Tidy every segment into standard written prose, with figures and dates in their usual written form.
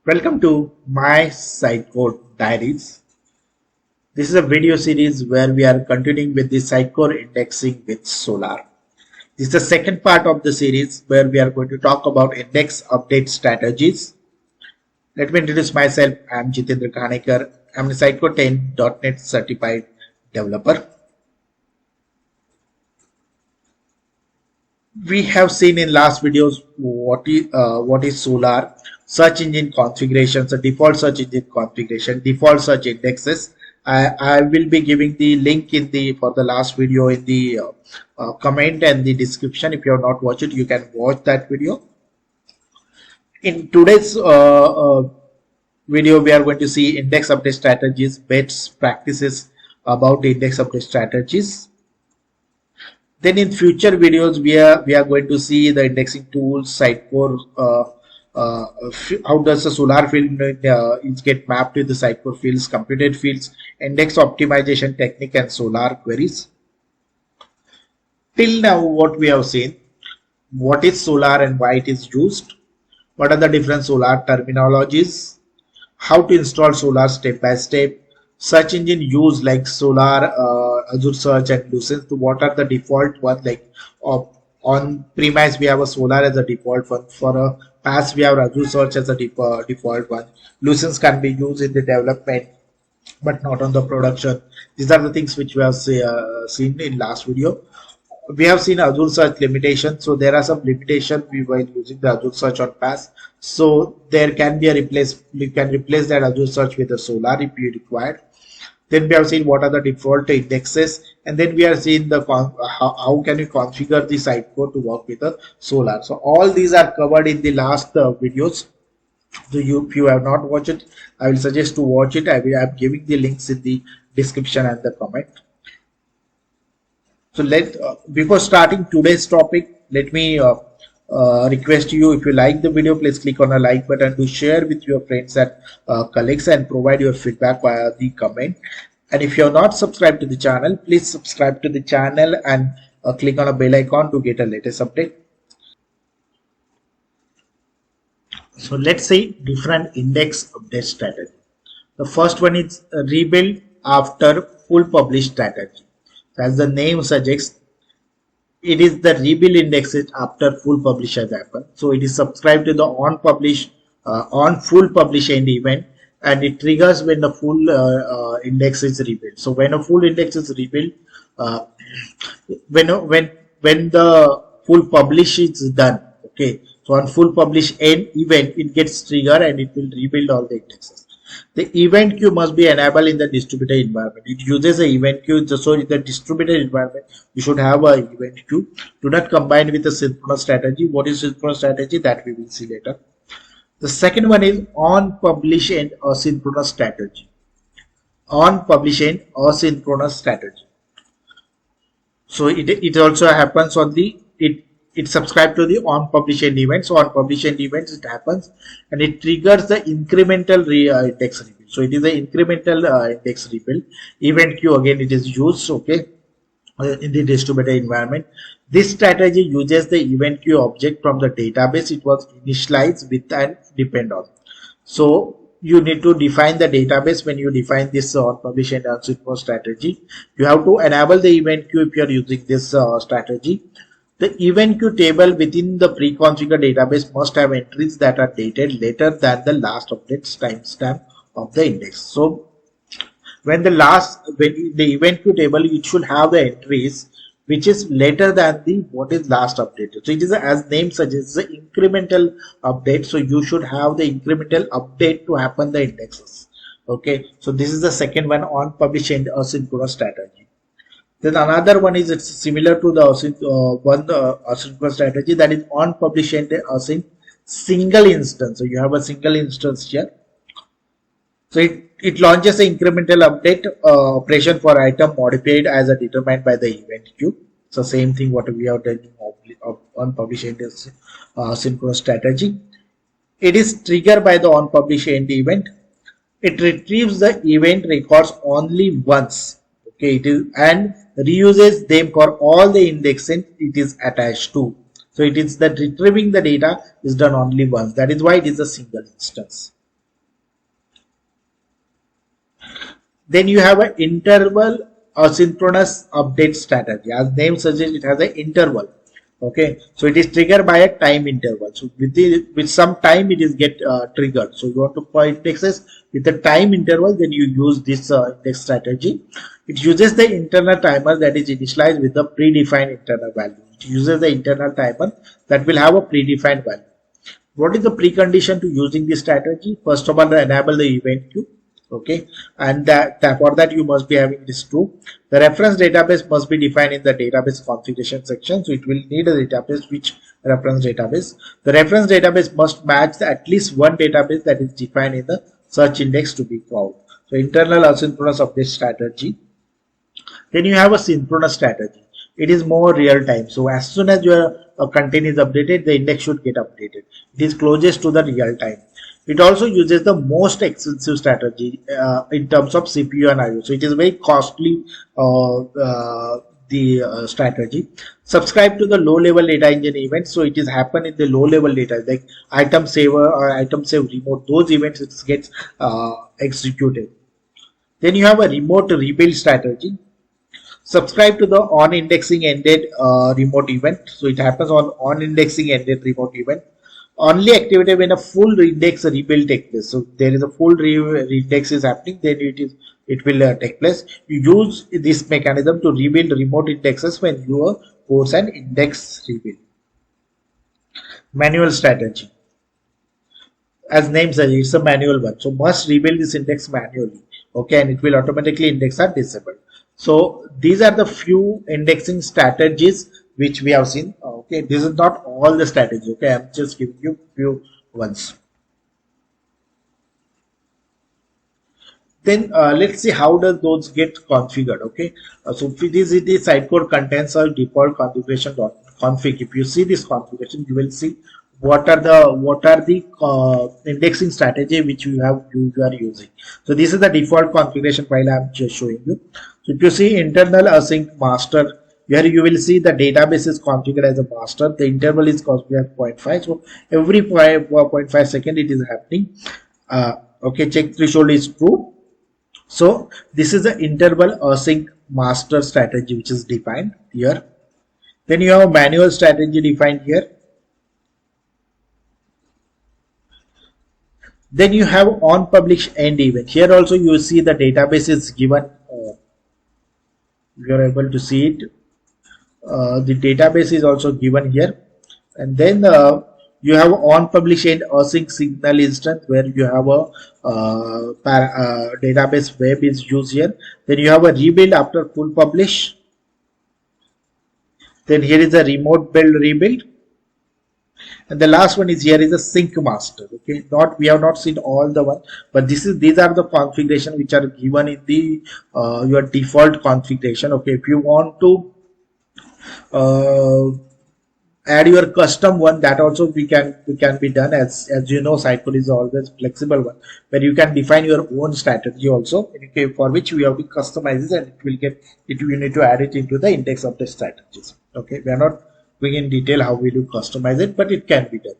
Welcome to my Sitecore Diaries. This is a video series where we are continuing with the Sitecore indexing with Solr. This is the second part of the series where we are going to talk about index update strategies. Let me introduce myself. I am Jitendra Ghanekar. I am a Sitecore 10.NET certified developer. We have seen in last videos what is Solr, search engine configurations, the default search engine configuration, default search indexes. I will be giving the link for the last video in the comment and the description. If you have not watched it, you can watch that video. In today's video, we are going to see index update strategies, best practices about index update strategies. Then in future videos, we are going to see the indexing tools, Sitecore, how does the Solr field get mapped to the Sitecore fields, computed fields, index optimization technique, and Solr queries. Till now, what we have seen, what is Solr and why it is used, what are the different Solr terminologies, how to install Solr step by step, search engine use like Solr, Azure Search, and Lucene. What are the default ones? Like on premise, we have a Solr as a default one. For a PaaS, we have Azure Search as a default one. Lucene can be used in the development, but not on the production. These are the things which we have seen in last video. We have seen Azure Search limitations. So there are some limitations we were using the Azure Search on PaaS. So there can be a replace. You can replace that Azure Search with a Solr if you require. Then we have seen what are the default indexes, and then we are seeing the how can you configure the Sitecore to work with a Solr. So all these are covered in the last videos. So if you have not watched it, I will suggest to watch it. I am giving the links in the description and the comment. So before starting today's topic, let me request you, if you like the video, please click on the like button, to share with your friends and colleagues, and provide your feedback via the comment. And if you are not subscribed to the channel, please subscribe to the channel and click on a bell icon to get a latest update. So let's say different index update strategy. The first one is rebuild after full publish strategy. As the name suggests, it is the rebuild indexes after full publish has happened. So it is subscribed to the on full publish end event, and it triggers when the full index is rebuilt. So when a full index is rebuilt, when the full publish is done, okay. So on full publish end event, it gets triggered and it will rebuild all the indexes. The event queue must be enabled in the distributed environment. It uses an event queue. So in the distributed environment, you should have an event queue. Do not combine with a synchronous strategy. What is synchronous strategy? That we will see later. The second one is on publish end asynchronous strategy. On publish end asynchronous strategy. So it also happens on the it subscribes to the on publish end event. So on publish end events it happens, and it triggers the incremental index rebuild. So it is the incremental index rebuild. Event queue, again, it is used, okay, in the distributed environment. This strategy uses the event queue object from the database it was initialized with and depend on. So you need to define the database when you define this on publish end asynchronous strategy. You have to enable the event queue if you are using this strategy. The event queue table within the pre-configured database must have entries that are dated later than the last update timestamp of the index. So when the event queue table, it should have the entries which is later than what is last updated. So it is, as name suggests, the incremental update. So you should have the incremental update to happen the indexes. Okay. So this is the second one, on publish end asynchronous strategy. Then another one is, it's similar to the asynchronous strategy, that is on publish end async single instance. So you have a single instance here. So it launches an incremental update operation for item modified as determined by the event queue. So same thing what we have done on publish end asynchronous strategy. It is triggered by the on publish end event. It retrieves the event records only once. Okay, it is, and reuses them for all the indexes it is attached to. So it is that retrieving the data is done only once. That is why it is a single instance. Then you have an interval asynchronous update strategy. As name suggests, it has an interval. Okay, so it is triggered by a time interval. So with some time it is get triggered. So you want to point indexes with a time interval, then you use this index strategy. It uses the internal timer that is initialized with the predefined internal value. It uses the internal timer that will have a predefined value. What is the precondition to using this strategy? First of all, enable the event queue. Okay, and for that you must be having this true. The reference database must be defined in the database configuration section. So it will need a database. Which reference database? The reference database must match at least one database that is defined in the search index to be found. So internal asynchronous update strategy. Then you have a synchronous strategy. It is more real time. So as soon as your content is updated, the index should get updated. It is closest to the real time. It also uses the most expensive strategy in terms of CPU and IO. So it is very costly strategy. Subscribe to the low level data engine events. So it is happen in the low level data like item saver or item save remote. Those events it gets executed. Then you have a remote rebuild strategy. Subscribe to the on indexing ended remote event. So it happens on indexing ended remote event. Only activated when a full index rebuild takes place. So there is a full index is happening, then it will take place. You use this mechanism to rebuild remote indexes when you force an index rebuild. Manual strategy. As name suggests, it's a manual one. So must rebuild this index manually. Okay, and it will automatically index are disabled. So these are the few indexing strategies which we have seen. Okay, this is not all the strategy. Okay, I'm just giving you few ones. Then let's see how does those get configured. Okay, so this is the Sitecore contains a default configuration.config. If you see this configuration, you will see what are the indexing strategy which you are using. So this is the default configuration file I'm just showing you. So if you see internal async master, here you will see the database is configured as a master. The interval is configured as 0.5. So every 0.5 second it is happening. Okay, check threshold is true. So this is the interval async master strategy which is defined here. Then you have a manual strategy defined here. Then you have on publish end event. Here also you will see the database is given. You are able to see it. The database is also given here, and then you have on publish end async signal instance where you have a database web is used here. Then you have a rebuild after full publish. Then here is a remote build rebuild, and the last one is here is a sync master. Okay, we have not seen all the one, but these are the configuration which are given in the your default configuration. Okay, if you want to add your custom one, that also we can be done. As you know, Sitecore is always flexible one where you can define your own strategy also, okay, for which we have to customize it, and you need to add it into the index of the strategies. Okay, we are not going in detail how we do customize it, but it can be done.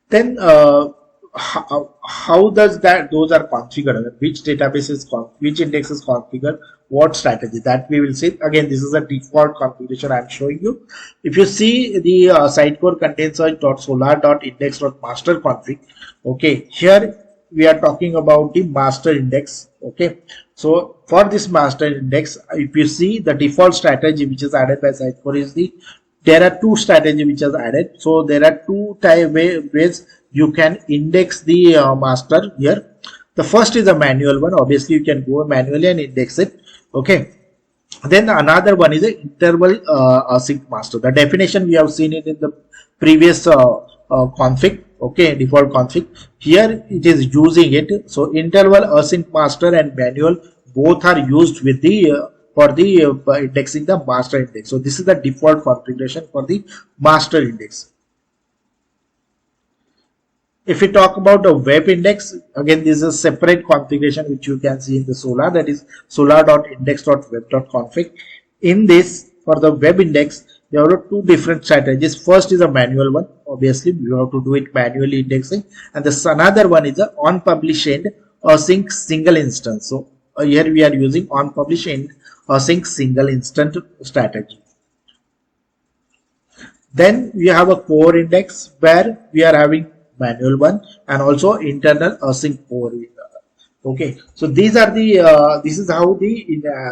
Then how does those are configured, which database is which index is configured, what strategy, that we will see. Again, this is a default configuration I'm showing you. If you see the Sitecore contains .solr.index.master.config. Okay, here we are talking about the master index. Okay, so for this master index, if you see the default strategy which is added by Sitecore is there are two strategies which is added. So there are two ways you can index the master here. The first is a manual one. Obviously you can go manually and index it. Okay, then another one is a interval async master. The definition we have seen it in the previous config. Okay, default config. Here it is using it. So interval async master and manual both are used with the for the indexing the master index. So this is the default configuration for the master index. If we talk about the web index, again this is a separate configuration which you can see in the Solr, that is solr.index.web.config. In this, for the web index, you have two different strategies. First is a manual one. Obviously, you have to do it manually indexing, and the another one is a on publish end async single instance. So here we are using on publish end async single instant strategy. Then we have a core index where we are having manual one and also internal async core. Okay, so these are the this is how the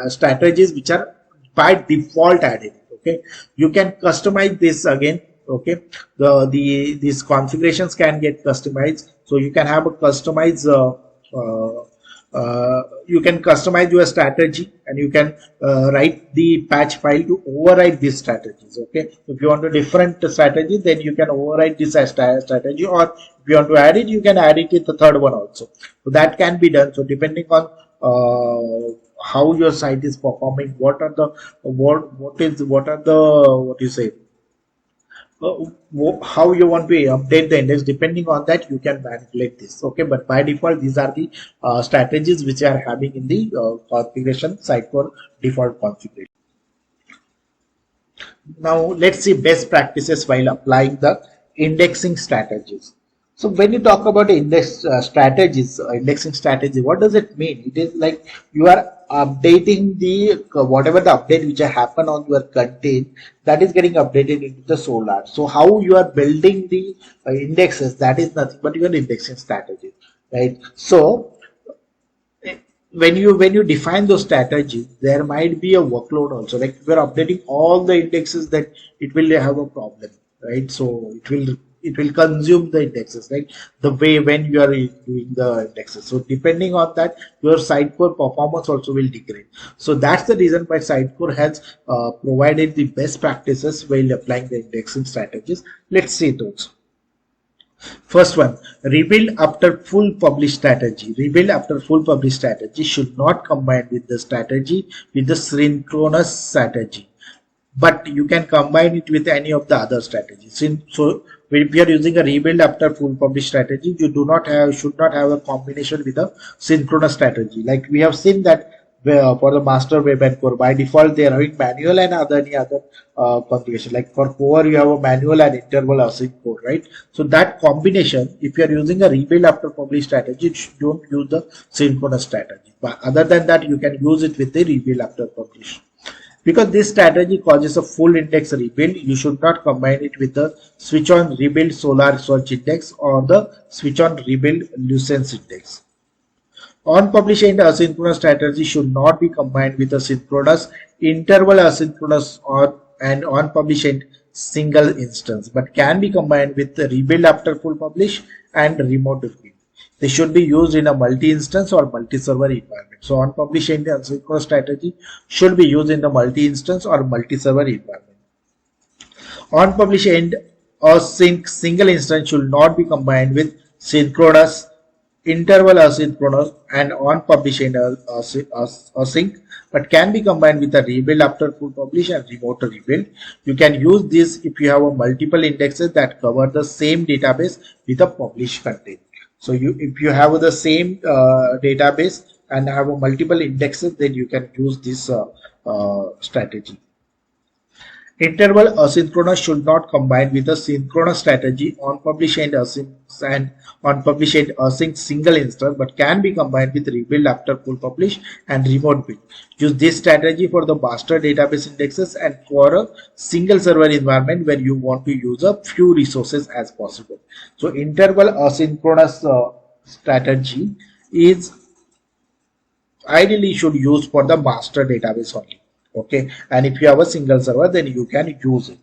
strategies which are by default added. Okay, you can customize this again. Okay, these configurations can get customized, so you can have a customized you can customize your strategy, and you can write the patch file to override these strategies. Okay, if you want a different strategy, then you can override this strategy, or if you want to add it, you can add it in the third one also. So that can be done. So depending on how your site is performing, what are the what you say, how you want to update the index, depending on that you can manipulate this. Okay, but by default these are the strategies which are having in the configuration, Sitecore default configuration. Now let's see best practices while applying the indexing strategies. So when you talk about strategies, indexing strategy, what does it mean? It is like you are updating the whatever the update which happen on your content, that is getting updated into the Solr. So how you are building the indexes, that is nothing but your indexing strategy, right? So when you define those strategies, there might be a workload also. Like if you are updating all the indexes, that it will have a problem, right? So it will consume the indexes, right? The way when you are doing the indexes. So depending on that, your Sitecore performance also will degrade. So that's the reason why Sitecore has provided the best practices while applying the indexing strategies. Let's see those. First one, rebuild after full publish strategy. Rebuild after full publish strategy should not combine with the strategy with the synchronous strategy, but you can combine it with any of the other strategies. So if you are using a rebuild after full publish strategy, you should not have a combination with a synchronous strategy. Like we have seen that for the master web and core, by default they are having manual and any other configuration. Like for core you have a manual and interval async core, right? So that combination, if you are using a rebuild after publish strategy, don't use the synchronous strategy. But other than that, you can use it with the rebuild after publish. Because this strategy causes a full index rebuild, you should not combine it with the switch on rebuild Solr search index or the switch on rebuild license index. On publish end asynchronous strategy should not be combined with a synchronous interval asynchronous and on publish end single instance, but can be combined with the rebuild after full publish and remote rebuild. They should be used in a multi-instance or multi-server environment. So on publish end asynchronous strategy should be used in the multi-instance or multi-server environment. On publish end async single instance should not be combined with synchronous, interval asynchronous and on publish end async, but can be combined with a rebuild after full publish and remote rebuild. You can use this if you have a multiple indexes that cover the same database with a published content. So if you have the same database and have a multiple indexes, then you can use this strategy. Interval asynchronous should not combine with a synchronous strategy on publish end async and on publish end async single instance, but can be combined with rebuild after full publish and remote build. Use this strategy for the master database indexes and for a single server environment where you want to use a few resources as possible. So interval asynchronous strategy is ideally should use for the master database only. Okay, and if you have a single server, then you can use it.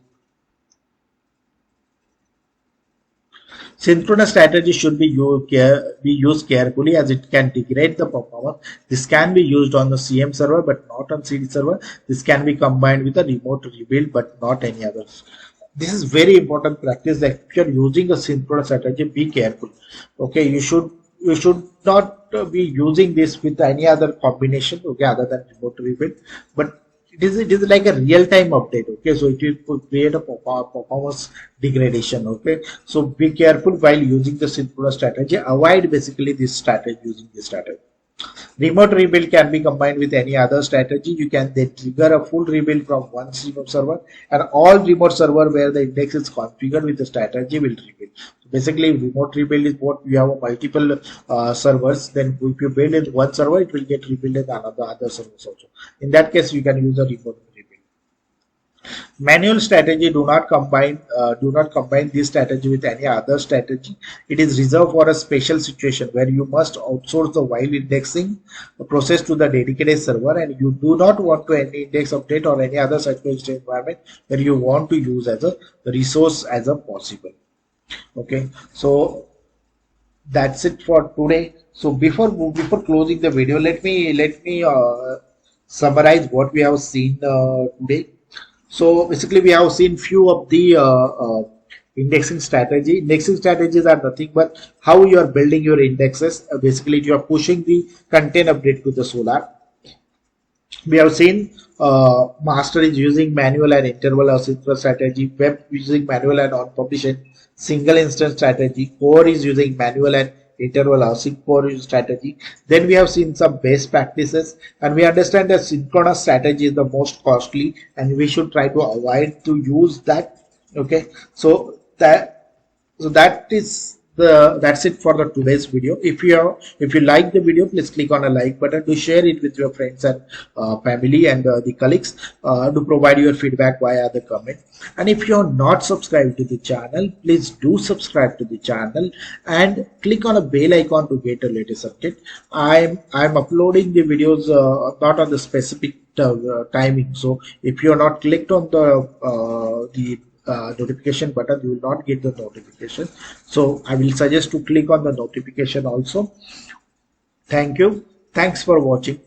Synchronous strategy should be used carefully as it can degrade the performance. This can be used on the CM server but not on CD server. This can be combined with a remote rebuild but not any others. This is very important practice. That if you are using a synchronous strategy, be careful. Okay, you should not be using this with any other combination, okay, other than remote rebuild. But it is like a real-time update. Okay, so it will create a performance degradation. Okay, so be careful while using the synchronous strategy. Avoid basically this strategy, using this strategy. Remote rebuild can be combined with any other strategy. You can then trigger a full rebuild from one remote server, and all remote server where the index is configured with the strategy will rebuild. So basically, remote rebuild is what you have multiple servers. Then if you build in one server, it will get rebuild in another other servers also. In that case, you can use a remote rebuild. Manual strategy do not combine this strategy with any other strategy. It is reserved for a special situation where you must outsource the while indexing process to the dedicated server, and you do not want to any index update or any other such environment where you want to use as a resource as a possible. Okay, so that's it for today. So before closing the video, let me summarize what we have seen today. So basically, we have seen few of the indexing strategy. Indexing strategies are nothing but how you are building your indexes. Basically, you are pushing the content update to the Solr. We have seen master is using manual and interval asynchronous strategy. Web using manual and on-publish single instance strategy. Core is using manual and interval asynchronous strategy. Then we have seen some best practices, and we understand that synchronous strategy is the most costly, and we should try to avoid to use that. Okay, so that's it for the today's video. If you like the video, please click on a like button, to share it with your friends and family and the colleagues, to provide your feedback via the comment. And if you're not subscribed to the channel, please do subscribe to the channel and click on a bell icon to get a latest update. I'm uploading the videos not on the specific timing, so if you're not clicked on the notification button, you will not get the notification. So I will suggest to click on the notification also. Thank you. Thanks for watching.